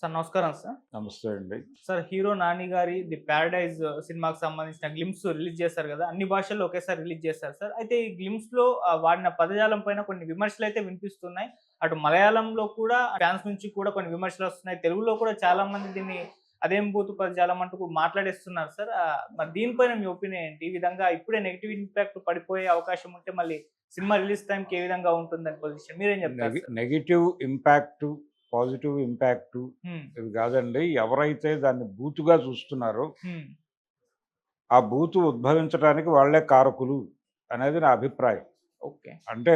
Sir నమస్కారం sir. నమస్తే అండి. సార్ హీరో 'నాని' గారి 'ది ప్యారడైజ్' సినిమాకి సంబంధించిన గ్లింప్స్ రిలీజ్ చేశారు గదా! అన్ని భాషల్లో ఒకేసారి రిలీజ్ చేశారు సార్. అయితే ఈ గ్లింప్స్‌లో వాడిన పదజాలం పైన కొన్ని విమర్శలైతే వినిపిస్తున్నాయి. అటు మలయాళంలో కూడా ఫ్యాన్స్ నుంచి కూడా కొన్ని విమర్శలొస్తున్నాయి. తెలుగులో కూడా చాలా మంది దీన్ని అదేం బూతు పదజాలం అంటూ మాట్లాడేస్తున్నారు సార్. మరి దీనిపైన మీ ఒపీనియన్ ఏంటి? ఈ విధంగా ఇప్పుడే నెగెటివ్ ఇంపాక్ట్ పడిపోయే అవకాశం ఉంటే మళ్ళీ సినిమా రిలీజ్ టైమ్‌కి ఏ విధంగా ఉంటుందని పొజిషన్ మీరేం చెప్తారు sir? Negative impact, positive impact హ్మ్. ఇవి కాదండి. ఎవరైతే దాన్ని బూతుగా చూస్తున్నారో, హ్మ్. ఆ బూతు ఉద్భవించడానికి వాళ్ళే కారకులు అనేది నా అభిప్రాయం. ఓకే. అంటే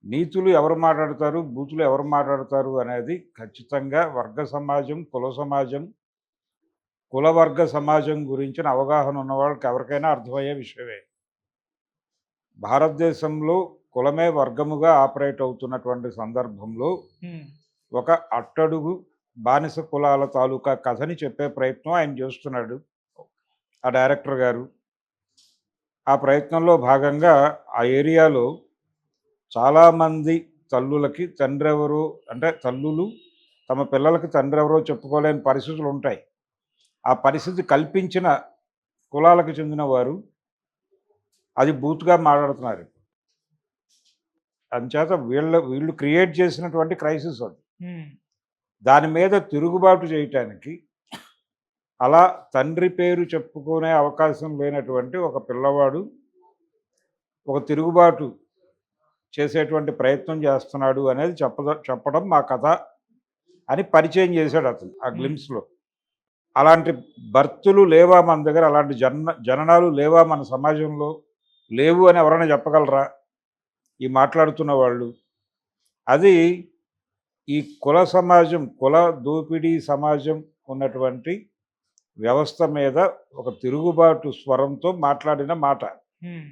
నీతులు ఎవరు మాట్లాడతారు, బూతులు ఎవరు మాట్లాడతారు అనేది ఖచ్చితంగా వర్గ సమాజం, కుల సమాజం, కుల వర్గ సమాజం గురించిన అవగాహన ఉన్న వాళ్ళకి ఎవరికైనా అర్థమయ్యే విషయమే. భారతదేశంలో కులమే వర్గముగా ఆపరేట్ అవుతున్నటువంటి సందర్భంలో హ్మ్. ఒక అట్టడుగు బానిస కులాల తాలూకా కథని చెప్పే ప్రయత్నం ఆయన చేస్తున్నాడు, ఆ డైరెక్టర్ గారు. ఆ ప్రయత్నంలో భాగంగా ఆ ఏరియాలో చాలామంది తల్లులకి తండ్రెవరో, అంటే తల్లులు తమ పిల్లలకి తండ్రెవరో చెప్పుకోలేని పరిస్థితులు ఉంటాయి. ఆ పరిస్థితి కల్పించిన కులాలకు చెందిన వారు అది బూత్‌గా మాట్లాడుతున్నారు. అందుచేత వీళ్ళు క్రియేట్ చేసినటువంటి క్రైసిస్ అది. హ్మ్. దాని మీద తిరుగుబాటు చేయటానికి, అలా తండ్రి పేరు చెప్పుకునే అవకాశం లేనటువంటి ఒక పిల్లవాడు ఒక తిరుగుబాటు చేసేటువంటి ప్రయత్నం చేస్తున్నాడు అనేది చెప్పడం మా కథ అని పరిచయం చేశాడు అతను ఆ హ్మ్. గ్లిమ్స్‌లో. అలాంటి బర్తులు లేవా మన దగ్గర? అలాంటి జననాలు లేవా మన సమాజంలో? లేవు అని ఎవరైనా చెప్పగలరా ఈ మాట్లాడుతున్న వాళ్ళు? అది ఈ కుల సమాజం, కుల దోపిడీ సమాజం ఉన్నటువంటి వ్యవస్థ మీద ఒక తిరుగుబాటు స్వరంతో మాట్లాడిన మాట. హ్మ్.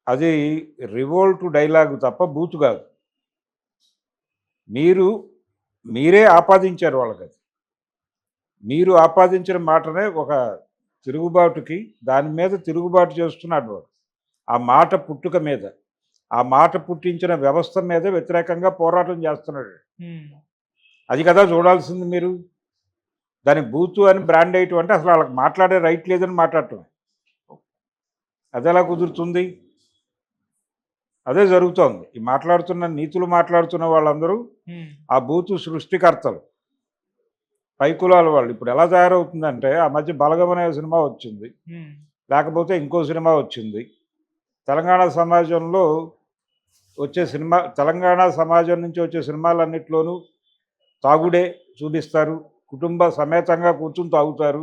అది రివోల్ట్ డైలాగు తప్ప బూతు కాదు. మీరే ఆపాదించారు వాళ్ళకది. మీరు ఆపాదించిన మాటనే ఒక తిరుగుబాటుకి, దాని మీద తిరుగుబాటు చేస్తున్నాడు వాడు. ఆ మాట పుట్టుక మీద, ఆ మాట పుట్టించిన వ్యవస్థ మీద వ్యతిరేకంగా పోరాటం చేస్తున్నాడు. హ్మ్. అది కదా చూడాల్సింది మీరు. దాన్ని బూతు అని బ్రాండ్ వేయటం అంటే అసలు వాళ్ళకి మాట్లాడే రైట్ లేదని మాట్లాడటం. అదెలా కుదురుతుంది? అదే జరుగుతోంది. ఈ నీతులు మాట్లాడుతున్న వాళ్ళందరూ హ్మ్. ఆ బూతు సృష్టికర్తలు. పై కులాల వాళ్ళు. ఇప్పుడు ఎలా తయారవుతుందంటే, ఆ మధ్య 'బలగం' అనే సినిమా వచ్చింది. హ్మ్. లేకపోతే ఇంకో సినిమా వచ్చింది. తెలంగాణ సమాజంలో తెలంగాణ సమాజం నుంచి వచ్చే సినిమాలన్నిటిలోనూ తాగుడే చూపిస్తారు. కుటుంబ సమేతంగా కూర్చొని తాగుతారు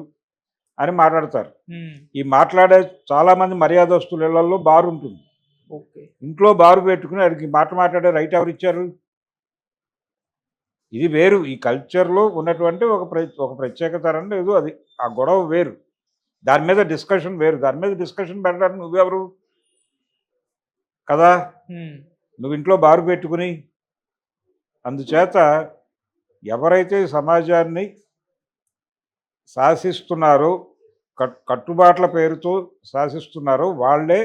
అని మాట్లాడతారు. హ్మ్. ఈ మాట్లాడే చాలామంది మర్యాదస్తుల ఇళ్లల్లో బార్ ఉంటుంది. ఓకే. ఇంట్లో బారు పెట్టుకుని ఆడికి మాట మాట్లాడే రైట్ ఎవరిచ్చారు? ఇది వేరు. ఈ కల్చర్‌లో ఉన్నటువంటి ఒక ప్రత్యేకత లేదు అది. ఆ గొడవ వేరు. దాని మీద డిస్కషన్ వేరు. దాని మీద డిస్కషన్ పెట్టడానికి నువ్వెవరు? కదా! హ్మ్. నువ్వు ఇంట్లో బారు పెట్టుకుని. అందుచేత ఎవరైతే సమాజాన్ని శాసిస్తున్నారో, కట్టుబాట్ల పేరుతో శాసిస్తున్నారో వాళ్ళే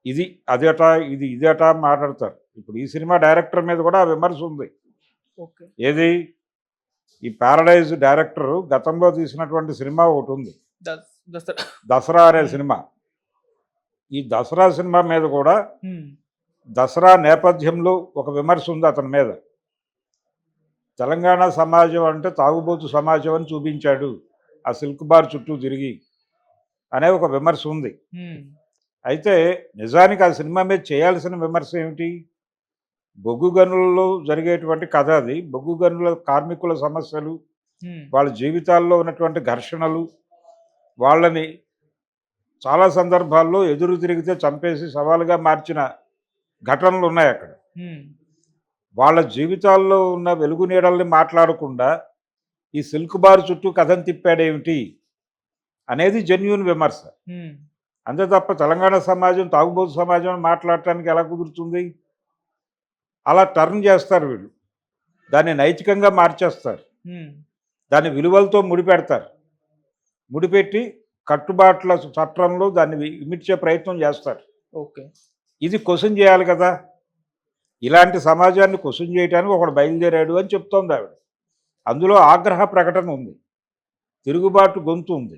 ఇది అదట, ఇది ఇదట మాట్లాడతారు. ఇప్పుడు ఈ సినిమా డైరెక్టర్ మీద కూడా ఆ విమర్శ ఉంది. ఓకే. ఏది? ఈ 'ప్యారడైజ్' డైరెక్టరు గతంలో తీసినటువంటి సినిమా ఒకటుంది. దసరా. 'దసరా' అనే హ్మ్. సినిమా. ఈ 'దసరా' సినిమా మీద కూడా హ్మ్. దసరా నేపథ్యంలో ఒక విమర్శ ఉంది అతని మీద. తెలంగాణ సమాజం అంటే తాగుబోతు సమాజం అని చూపించాడు ఆ సిల్క్ బార్ చుట్టూ తిరిగి అనే ఒక విమర్శ ఉంది. హ్మ్. అయితే నిజానికి ఆ సినిమా మీద చేయాల్సిన విమర్శ ఏమిటి? బొగ్గు గనులలో జరిగేటువంటి కథ అది. బొగ్గు గనుల కార్మికుల సమస్యలు, హ్మ్. వాళ్ళ జీవితాల్లో ఉన్నటువంటి ఘర్షణలు, వాళ్ళని చాలా సందర్భాల్లో ఎదురు తిరిగితే చంపేసి సవాలుగా మార్చిన ఘటనలు ఉన్నాయి అక్కడ. హ్మ్. వాళ్ళ జీవితాల్లో ఉన్న వెలుగు నీడల్ని మాట్లాడకుండా ఈ సిల్క్ బార్ చుట్టూ కథను తిప్పాడేమిటి అనేది జెన్యూన్ విమర్శ. హ్మ్. అంతే తప్ప తెలంగాణ సమాజం తాగుబోతు సమాజం అని మాట్లాడటానికి ఎలా కుదురుతుంది? అలా టర్న్ చేస్తారు వీళ్ళు. దాన్ని నైతికంగా మార్చేస్తారు. హ్మ్. దాన్ని విలువలతో ముడిపెడతారు. ముడిపెట్టి కట్టుబాట్ల చట్రంలో దాన్ని ఇమిడ్చే ప్రయత్నం చేస్తారు. ఓకే. ఇది క్వెషన్ చేయాలి కదా! ఇలాంటి సమాజాన్ని క్వెషన్ చేయటానికి ఒకడు బయలుదేరాడు అని చెప్తోంది ఆవిడ. అందులో ఆగ్రహ ప్రకటన ఉంది, తిరుగుబాటు గొంతు ఉంది.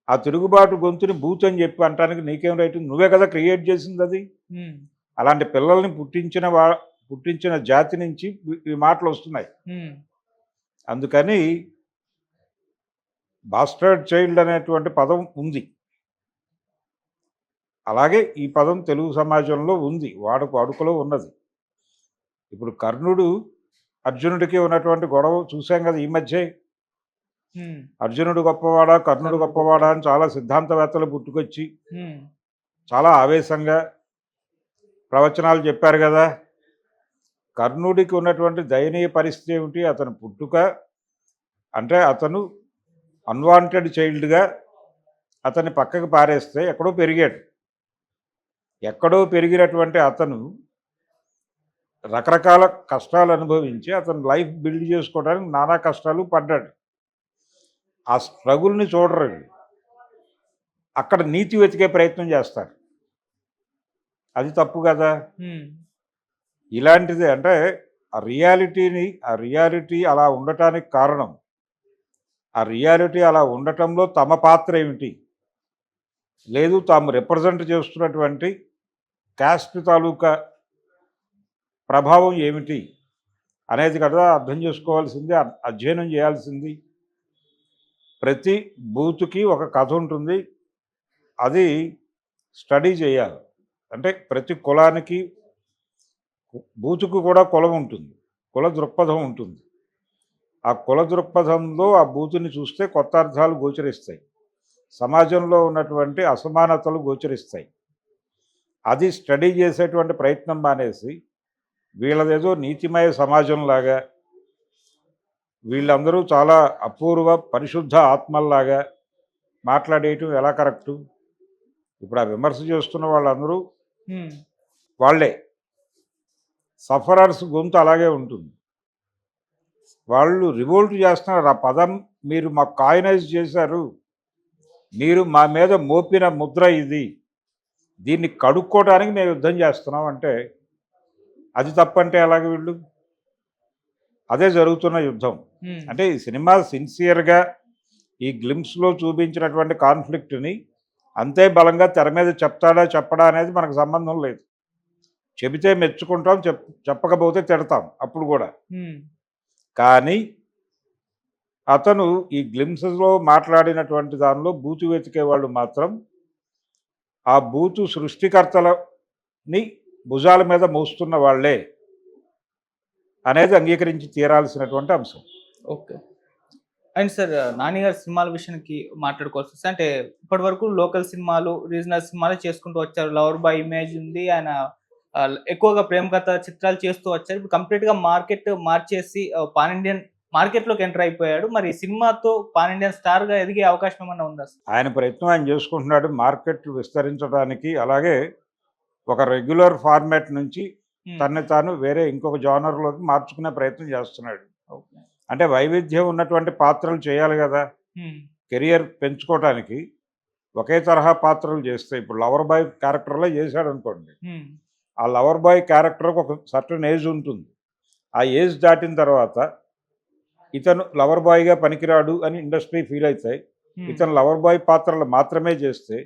ఆ తిరుగుబాటు గొంతుని బూత్ అని చెప్పి అంటానికి నీకేం రైట్ ఉంది? నువ్వే కదా క్రియేట్ చేసింది అది. ఉమ్, అలాంటి పిల్లల్ని పుట్టించిన జాతి నుంచి ఈ మాటలు వస్తున్నాయి. ఉమ్, అందుకని బాస్టర్డ్ చైల్డ్ అనేటువంటి పదం ఉంది. అలాగే ఈ పదం తెలుగు సమాజంలో ఉంది, వాడుకలో ఉన్నది. ఇప్పుడు కర్ణుడు అర్జునుడికి ఉన్నటువంటి గొడవ చూసాం కదా ఈ మధ్య. ఉమ్, అర్జునుడు గొప్పవాడా కర్ణుడు గొప్పవాడా అని చాలా సిద్ధాంతవేత్తలు పుట్టుకొచ్చి ఉమ్, చాలా ఆవేశంగా ప్రవచనాలు చెప్పారు కదా. కర్ణుడికి ఉన్నటువంటి దయనీయ పరిస్థితి ఏమిటి? అతను పుట్టుక అంటే అతను అన్వాంటెడ్ చైల్డ్గా అతన్ని పక్కకు పారేస్తే ఎక్కడో పెరిగాడు. ఎక్కడో పెరిగినటువంటి అతను రకరకాల కష్టాలు అనుభవించి అతను లైఫ్ బిల్డ్ చేసుకోవడానికి నానా కష్టాలు పడ్డాడు. ఆ స్ట్రగుల్ని చూడరు వీళ్ళు. అక్కడ నీతి వెతికే ప్రయత్నం చేస్తారు. అది తప్పు కదా. ఉమ్, ఇలాంటిది అంటే ఆ రియాలిటీ అలా ఉండటానికి కారణం, ఆ రియాలిటీ అలా ఉండటంలో తమ పాత్ర ఏమిటి, లేదు తాము రిప్రజెంట్ చేస్తున్నటువంటి క్యాస్ట్ తాలూకా ప్రభావం ఏమిటి అనేది కదా అర్థం చేసుకోవాల్సింది, అధ్యయనం చేయాల్సింది. ప్రతి బూతుకి ఒక కథ ఉంటుంది, అది స్టడీ చేయాలి. అంటే ప్రతి కులానికి బూతుకు కూడా కులం ఉంటుంది, కుల దృక్పథం ఉంటుంది. ఆ కుల దృక్పథంలో ఆ బూతుని చూస్తే కొత్త అర్థాలు గోచరిస్తాయి, సమాజంలో ఉన్నటువంటి అసమానతలు గోచరిస్తాయి. అది స్టడీ చేసేటువంటి ప్రయత్నం మానేసి వీళ్ళదేదో నీతిమయ సమాజంలాగా, వీళ్ళందరూ చాలా అపూర్వ పరిశుద్ధ ఆత్మల్లాగా మాట్లాడేయటం ఎలా కరెక్టు? ఇప్పుడు ఆ విమర్శ చేస్తున్న వాళ్ళందరూ ఉమ్, వాళ్ళే. సఫరర్స్ గొంతు అలాగే ఉంటుంది. వాళ్ళు రివోల్ట్ చేస్తున్నారు. ఆ పదం మీరు మాకు కాయినైజ్ చేశారు, మీరు మా మీద మోపిన ముద్ర ఇది, దీన్ని కడుక్కోవడానికి మేము యుద్ధం చేస్తున్నాం అంటే అది తప్పంటే ఎలాగ? వీళ్ళు అదే జరుగుతున్న యుద్ధం. ఉమ్, అంటే ఈ సినిమా సిన్సియర్గా ఈ గ్లిమ్స్లో చూపించినటువంటి కాన్ఫ్లిక్ట్ని అంతే బలంగా తెర మీద చెప్తాడా చెప్పడా అనేది మనకు సంబంధం లేదు. చెబితే మెచ్చుకుంటాం, చెప్పకపోతే తిడతాం అప్పుడు కూడా. ఉమ్, కానీ అతను ఈ గ్లిమ్స్లో మాట్లాడినటువంటి దానిలో బూతు వెతికే వాళ్ళు మాత్రం ఆ బూతు సృష్టికర్తలని భుజాల మీద మోస్తున్న వాళ్ళే అనేది అంగీకరించి తీరాల్సినటువంటి అంశం. ఓకే. అండ్ సార్, నాని గారి సినిమాల విషయానికి మాట్లాడుకోవాల్సి వస్తే, అంటే ఇప్పటి వరకు లోకల్ సినిమాలు, రీజనల్ సినిమాలు చేసుకుంటూ వచ్చారు. లవర్ బాయ్ ఇమేజ్ ఉంది, ఆయన ఎక్కువగా ప్రేమ కథ చిత్రాలు చేస్తూ వచ్చారు. ఇప్పుడు కంప్లీట్గా మార్కెట్ మార్చేసి పాన్ ఇండియన్ మార్కెట్లోకి ఎంటర్ అయిపోయాడు. మరి సినిమాతో పాన్ ఇండియన్ స్టార్గా ఎదిగే అవకాశం ఏమన్నా ఉందా సార్? ఆయన ప్రయత్నం ఆయన చేసుకుంటున్నాడు మార్కెట్ విస్తరించడానికి. అలాగే ఒక రెగ్యులర్ ఫార్మాట్ నుంచి తనని తాను వేరే ఇంకొక జానర్లోకి మార్చుకునే ప్రయత్నం చేస్తున్నాడు. ఓకే. అంటే వైవిధ్యం ఉన్నటువంటి పాత్రలు చేయాలి కదా. కెరియర్ పెంచుకోవటానికి ఒకే తరహా పాత్రలు చేస్తే, ఇప్పుడు లవర్ బాయ్ క్యారెక్టర్లో చేశాడు అనుకోండి, ఆ లవర్ బాయ్ క్యారెక్టర్కి ఒక సర్టన్ ఏజ్ ఉంటుంది. ఆ ఏజ్ దాటిన తర్వాత ఇతను లవర్ బాయ్గా పనికిరాడు అని ఇండస్ట్రీ ఫీల్ అవుతాయి. ఇతను లవర్ బాయ్ పాత్రలు మాత్రమే చేస్తే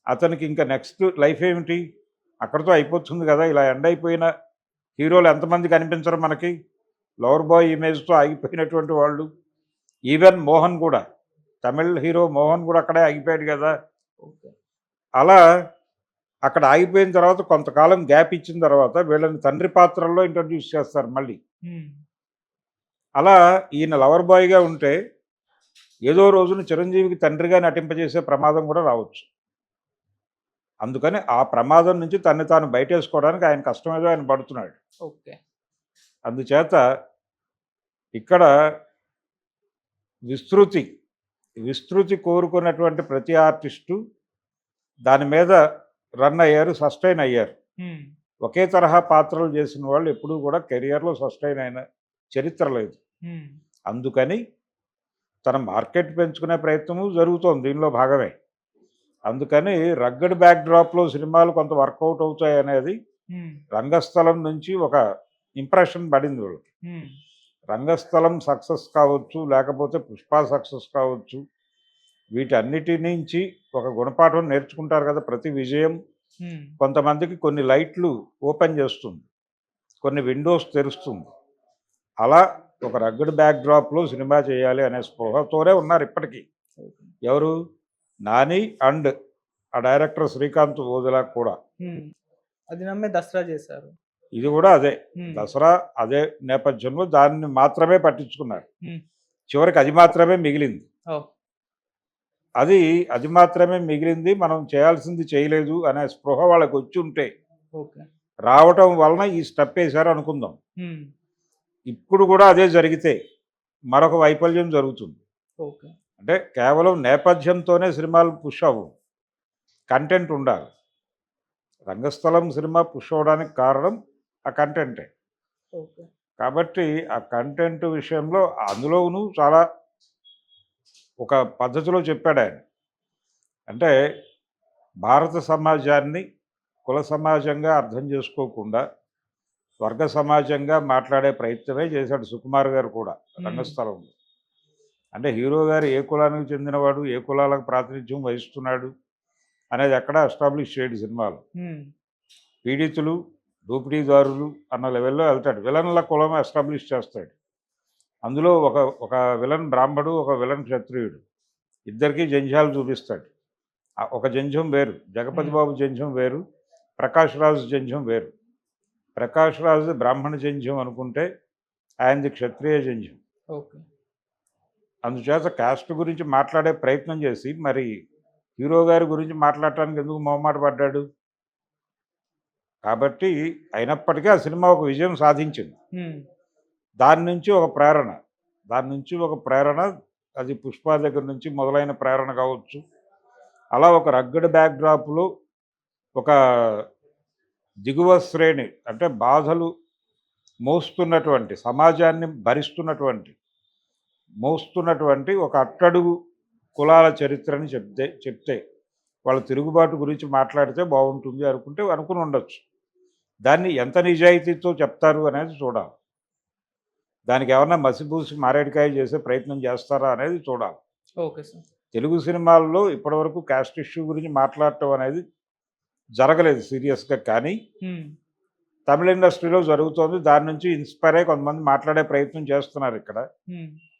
అతనికి ఇంకా నెక్స్ట్ లైఫ్ ఏమిటి? అక్కడితో అయిపోతుంది కదా. ఇలా ఎండ్ అయిపోయిన హీరోలు ఎంతమంది కనిపించరు మనకి? లవర్ బాయ్ ఇమేజ్తో ఆగిపోయినటువంటి వాళ్ళు. ఈవెన్ మోహన్ కూడా, తమిళ్ హీరో మోహన్ కూడా అక్కడే ఆగిపోయాడు కదా. అలా అక్కడ ఆగిపోయిన తర్వాత కొంతకాలం గ్యాప్ ఇచ్చిన తర్వాత వీళ్ళని తండ్రి పాత్రల్లో ఇంట్రడ్యూస్ చేస్తారు మళ్ళీ. అలా ఈయన లవర్ బాయ్గా ఉంటే ఏదో రోజున చిరంజీవికి తండ్రిగా నటింపజేసే ప్రమాదం కూడా రావచ్చు. అందుకని ఆ ప్రమాదం నుంచి తన్ని తాను బయటేసుకోవడానికి ఆయన కష్టమేదో ఆయన పడుతున్నాడు. ఓకే. అందుచేత ఇక్కడ విస్తృతి కోరుకున్నటువంటి ప్రతి ఆర్టిస్టు దాని మీద రన్ అయ్యారు, సస్టైన్ అయ్యారు. ఒకే తరహా పాత్రలు చేసిన వాళ్ళు ఎప్పుడూ కూడా కెరియర్లో సస్టైన్ అయిన చరిత్ర లేదు. అందుకని తన మార్కెట్ పెంచుకునే ప్రయత్నము జరుగుతోంది, దీనిలో భాగమే. అందుకని రగ్గడ్ బ్యాక్ డ్రాప్లో సినిమాలు కొంత వర్కౌట్ అవుతాయి అనేది రంగస్థలం నుంచి ఒక ఇంప్రెషన్ పడింది వాళ్ళకి. రంగస్థలం సక్సెస్ కావచ్చు, లేకపోతే పుష్ప సక్సెస్ కావచ్చు, వీటన్నిటి నుంచి ఒక గుణపాఠం నేర్చుకుంటారు కదా. ప్రతి విజయం ఉమ్, కొంతమందికి కొన్ని లైట్లు ఓపెన్ చేస్తుంది, కొన్ని విండోస్ తెరుస్తుంది. అలా ఒక రగ్గడ్ బ్యాక్ డ్రాప్లో సినిమా చేయాలి అనే స్పృహతోనే ఉన్నారు ఇప్పటికీ. ఓకే. ఎవరు? నాని అండ్ ఆ డైరెక్టర్ శ్రీకాంత్ ఓజలా కూడా. ఉమ్, అది నమ్మే దసరా చేశారు. ఇది కూడా అదే. ఉమ్, దసరా అదే నేపథ్యంలో దాన్ని మాత్రమే పట్టించుకున్నారు. ఉమ్, చివరికి అది మాత్రమే మిగిలింది. ఓ, అది మాత్రమే మిగిలింది. మనం చేయాల్సింది చేయలేదు అనే స్పృహ వాళ్ళకి వచ్చి ఉంటే, ఓకే. రావటం వలన ఈ స్టెప్ వేశారు అనుకుందాం. ఉమ్, ఇప్పుడు కూడా అదే జరిగితే మరొక వైఫల్యం జరుగుతుంది. ఓకే. అంటే కేవలం నేపథ్యంతోనే సినిమాలు పుష్ అవ్వవు, కంటెంట్ ఉండాలి. రంగస్థలం సినిమా పుష్ అవ్వడానికి కారణం ఆ కంటెంటే. ఓకే. కాబట్టి ఆ కంటెంట్ విషయంలో అందులోనూ చాలా ఒక పద్ధతిలో చెప్పాడు ఆయన. అంటే భారత సమాజాన్ని కుల సమాజంగా అర్థం చేసుకోకుండా వర్గ సమాజంగా మాట్లాడే ప్రయత్నమే చేశాడు సుకుమార్ గారు కూడా రంగస్థలంలో. అంటే హీరో గారు ఏ కులానికి చెందినవాడు, ఏ కులాలకు ప్రాతినిధ్యం వహిస్తున్నాడు అనేది ఎక్కడ ఎస్టాబ్లిష్ చేయడు సినిమాలో. ఉమ్, పీడితులు, దోపిడీదారులు అన్న లెవెల్లో వెళ్తాడు. విలన్ల కులం ఎస్టాబ్లిష్ చేస్తాడు. అందులో ఒక ఒక విలన్ బ్రాహ్మడు, ఒక విలన్ క్షత్రియుడు, ఇద్దరికీ జంధ్యాలు చూపిస్తాడు. ఒక జంధ్యం వేరు, జగపతి ఉమ్, బాబు జంధ్యం వేరు, ప్రకాష్ రాజు జంధ్యం వేరు. ప్రకాష్ రాజు బ్రాహ్మణ జంధ్యం అనుకుంటే ఆయనది క్షత్రియ జంధ్యం. ఓకే. అందుచేత కాస్ట్ గురించి మాట్లాడే ప్రయత్నం చేసి మరి హీరో గారి గురించి మాట్లాడటానికి ఎందుకు మొహమాట పడ్డాడు? కాబట్టి అయినప్పటికీ ఆ సినిమా ఒక విజయం సాధించింది. ఉమ్, దాని నుంచి ఒక ప్రేరణ అది పుష్ప దగ్గర నుంచి మొదలైన ప్రేరణ కావచ్చు. అలా ఒక రగ్గడ్ బ్యాక్ డ్రాప్లో ఒక దిగువ శ్రేణి అంటే బాధలు మోస్తున్నటువంటి సమాజాన్ని మోస్తున్నటువంటి ఒక అట్టడుగు కులాల చరిత్రని చెప్తే వాళ్ళ తిరుగుబాటు గురించి మాట్లాడితే బాగుంటుంది అనుకుని ఉండొచ్చు. దాన్ని ఎంత నిజాయితీతో చెప్తారు అనేది చూడాలి. దానికి ఏమన్నా మసిపూసి మారేడుకాయ చేసే ప్రయత్నం చేస్తారా అనేది చూడాలి. Okay sir. తెలుగు సినిమాల్లో ఇప్పటివరకు కాస్ట్ ఇష్యూ గురించి మాట్లాడటం అనేది జరగలేదు సీరియస్గా. కానీ ఉమ్, తమిళ ఇండస్ట్రీలో జరుగుతోంది. దాని నుంచి ఇన్స్పైర్ అయ్యి కొంతమంది మాట్లాడే ప్రయత్నం చేస్తున్నారు ఇక్కడ. ఉమ్,